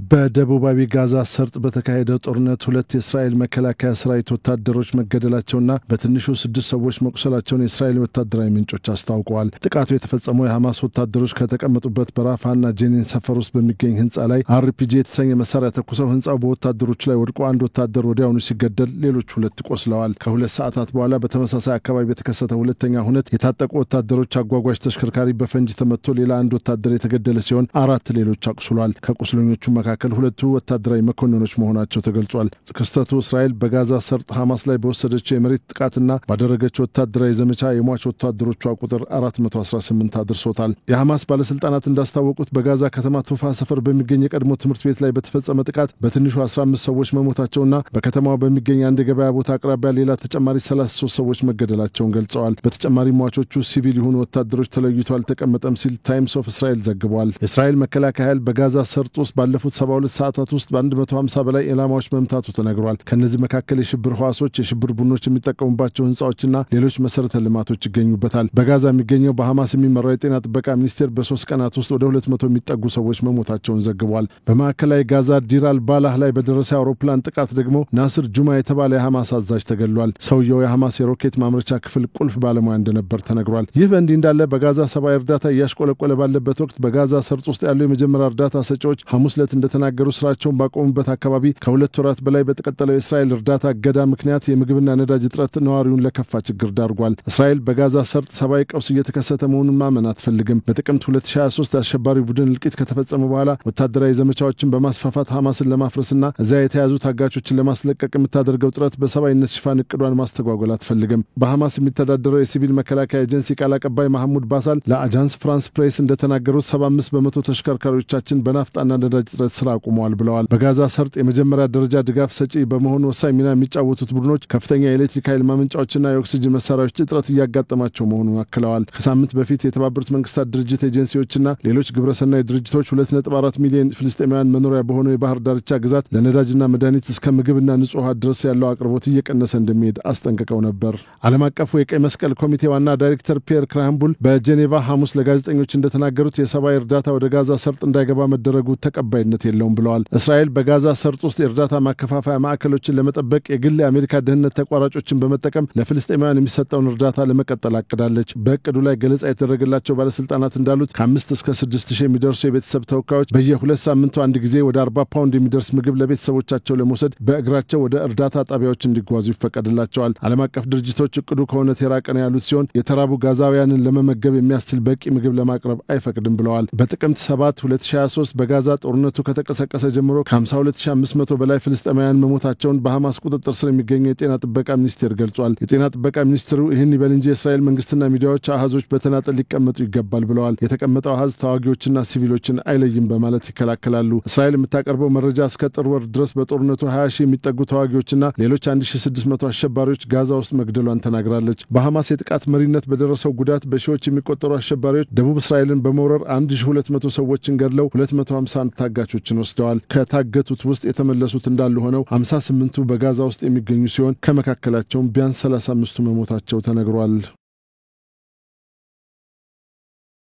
በደቡባዊ ጋዛ ሰርጥ በተካሄደ ጦርነት ሁለት የእስራኤል መከላከያ ሰራዊት ወታደሮች መገደላቸውና በትንሹ 6 ሰዎች መቁሰላቸውን የእስራኤል ወታደራዊ ምንጮች አስታውቀዋል። ጥቃቱ የተፈጸመው የሐማስ ወታደሮች ከተቀመጡበት በራፋና ጄኒን ሰፈር ውስጥ በሚገኝ ህንጻ ላይ አርፒጂ የተሰኘ መሳሪያ ተኩሰው ህንጻው በወታደሮች ላይ ወድቆ አንድ ወታደር ወዲያውኑ ሲገደል ሌሎች ሁለት ቆስለዋል። ከሁለት ሰዓታት በኋላ በተመሳሳይ አካባቢ በተከሰተ ሁለተኛ ሁነት የታጠቁ ወታደሮች አጓጓዥ ተሽከርካሪ በፈንጂ ተመትቶ ሌላ አንድ ወታደር የተገደለ ሲሆን 4 ሌሎች አቁስለዋል። ከቁስለኞቹ መካከል ሁለቱ ወታደራዊ መኮንኖች መሆናቸው ተገልጿል። ክስተቱ እስራኤል በጋዛ ሰርጥ ሐማስ ላይ በወሰደችው የመሬት ጥቃትና ባደረገችው ወታደራዊ ዘመቻ የሟች ወታደሮቿ ቁጥር 418 አድርሶታል። የሐማስ ባለስልጣናት እንዳስታወቁት በጋዛ ከተማ ቱፋ ሰፈር በሚገኝ የቀድሞ ትምህርት ቤት ላይ በተፈጸመ ጥቃት በትንሹ 15 ሰዎች መሞታቸውና በከተማው በሚገኝ አንድ የገበያ ቦታ አቅራቢያ ሌላ ተጨማሪ 33 ሰዎች መገደላቸውን ገልጸዋል። በተጨማሪ ሟቾቹ ሲቪል የሆኑ ወታደሮች ተለይቶ አልተቀመጠም ሲል ታይምስ ኦፍ እስራኤል ዘግቧል። የእስራኤል መከላከያ ኃይል በጋዛ ሰርጥ ውስጥ ባለፉት 72 ሰዓታት ውስጥ በ150 በላይ ኢላማዎች መምታቱ ተነግሯል። ከነዚህ መካከል የሽብር ህዋሶች፣ የሽብር ቡድኖች የሚጠቀሙባቸው ህንጻዎችና ሌሎች መሰረተ ልማቶች ይገኙበታል። በጋዛ የሚገኘው በሐማስ የሚመራው የጤና ጥበቃ ሚኒስቴር በ3 ቀናት ውስጥ ወደ 200 የሚጠጉ ሰዎች መሞታቸውን ዘግቧል። በማዕከላዊ ጋዛ ዲር አል-ባላህ ላይ በደረሰ አውሮፕላን ጥቃት ደግሞ ናስር ጁማ የተባለ የሐማስ አዛዥ ተገድሏል። ሰውየው የሐማስ የሮኬት ማምረቻ ክፍል ቁልፍ ባለሙያ እንደነበር ተነግሯል። ይህ በእንዲህ እንዳለ በጋዛ ሰብአዊ እርዳታ እያሽቆለቆለ ባለበት ወቅት በጋዛ ሰርጥ ውስጥ ያሉ የመጀመሪያ እርዳታ ሰጪዎች ሐሙስ ዕለት እንደተናገሩ ስራቸውን ባቆሙበት አካባቢ ከ2 ወራት በላይ በተቀጠለው የእስራኤል እርዳታ እገዳ ምክንያት የምግብና ነዳጅ እጥረት ነዋሪውን ለከፋ ችግር ዳርጓል። እስራኤል በጋዛ ሰርጥ ሰብአዊ ቀውስ እየተከሰተ መሆኑን ማመን አትፈልግም። በጥቅምት 2023 አሸባሪ ቡድን እልቂት ከተፈጸመ በኋላ ወታደራዊ ዘመቻዎችን በማስፋፋት ሐማስን ለማፍረስና እዚያ የተያዙ ታጋቾችን ለማስለቀቅ የምታደርገው ጥረት በሰብአዊነት ሽፋን እቅዷን ማስተጓጎል አትፈልግም። በሐማስ የሚተዳደረው የሲቪል መከላከያ ኤጀንሲ ቃል አቀባይ መሐሙድ ባሳል ለአጃንስ ፍራንስ ፕሬስ እንደተናገሩት 75 በመቶ ተሽከርካሪዎቻችን በናፍጣና ነዳጅ እጥረት ስራ አቁመዋል ብለዋል። በጋዛ ሰርጥ የመጀመሪያ ደረጃ ድጋፍ ሰጪ በመሆኑ ወሳኝ ሚና የሚጫወቱት ቡድኖች ከፍተኛ የኤሌክትሪክ ኃይል ማመንጫዎችና የኦክሲጅን መሳሪያዎች እጥረት እያጋጠማቸው መሆኑን አክለዋል። ከሳምንት በፊት የተባበሩት መንግስታት ድርጅት ኤጀንሲዎችና ሌሎች ግብረሰናይ ድርጅቶች 2.4 ሚሊዮን ፍልስጤማውያን መኖሪያ በሆነው የባህር ዳርቻ ግዛት ለነዳጅና መድኃኒት እስከ ምግብና ንጹህ ውሃ ድረስ ያለው አቅርቦት እየቀነሰ እንደሚሄድ አስጠንቅቀው ነበር። ዓለም አቀፉ የቀይ መስቀል ኮሚቴ ዋና ዳይሬክተር ፒየር ክራምቡል በጄኔቫ ሐሙስ ለጋዜጠኞች እንደተናገሩት የሰብአዊ እርዳታ ወደ ጋዛ ሰርጥ እንዳይገባ መደረጉ ተቀባይነት የለውም ብለዋል። እስራኤል በጋዛ ሰርጥ ውስጥ የእርዳታ ማከፋፈያ ማዕከሎችን ለመጠበቅ የግል የአሜሪካ ደህንነት ተቋራጮችን በመጠቀም ለፍልስጤማውያን የሚሰጠውን እርዳታ ለመቀጠል አቅዳለች። በእቅዱ ላይ ገለጻ የተደረገላቸው ባለስልጣናት እንዳሉት ከ5 እስከ 6,000 የሚደርሱ የቤተሰብ ተወካዮች በየ2 ሳምንቱ አንድ ጊዜ ወደ 40 ፓውንድ የሚደርስ ምግብ ለቤተሰቦቻቸው ለመውሰድ በእግራቸው ወደ እርዳታ ጣቢያዎች እንዲጓዙ ይፈቀድላቸዋል። ዓለም አቀፍ ድርጅቶች እቅዱ ከእውነት የራቀ ነው ያሉት ሲሆን የተራቡ ጋዛውያንን ለመመገብ የሚያስችል በቂ ምግብ ለማቅረብ አይፈቅድም ብለዋል። በጥቅምት 7 2023 በጋዛ ጦርነቱ ከተቀሰቀሰ ጀምሮ ከ52500 በላይ ፍልስጤማውያን መሞታቸውን በሐማስ ቁጥጥር ስር የሚገኘው የጤና ጥበቃ ሚኒስቴር ገልጿል። የጤና ጥበቃ ሚኒስትሩ ይህን ይበል እንጂ የእስራኤል መንግስትና ሚዲያዎች አሃዞች በተናጠል ሊቀመጡ ይገባል ብለዋል። የተቀመጠው አሃዝ ተዋጊዎችና ሲቪሎችን አይለይም በማለት ይከላከላሉ። እስራኤል የምታቀርበው መረጃ እስከ ጥር ወር ድረስ በጦርነቱ 20 ሺህ የሚጠጉ ተዋጊዎችና ሌሎች 1600 አሸባሪዎች ጋዛ ውስጥ መግደሏን ተናግራለች። በሐማስ የጥቃት መሪነት በደረሰው ጉዳት በሺዎች የሚቆጠሩ አሸባሪዎች ደቡብ እስራኤልን በመውረር 1200 ሰዎችን ገድለው 250 ታጋቾችን ወስደዋል። ከታገቱት ውስጥ የተመለሱት እንዳሉ ሆነው 58ቱ በጋዛ ውስጥ የሚገኙ ሲሆን ከመካከላቸውም ቢያንስ 35ቱ መሞታቸው ተነግሯል።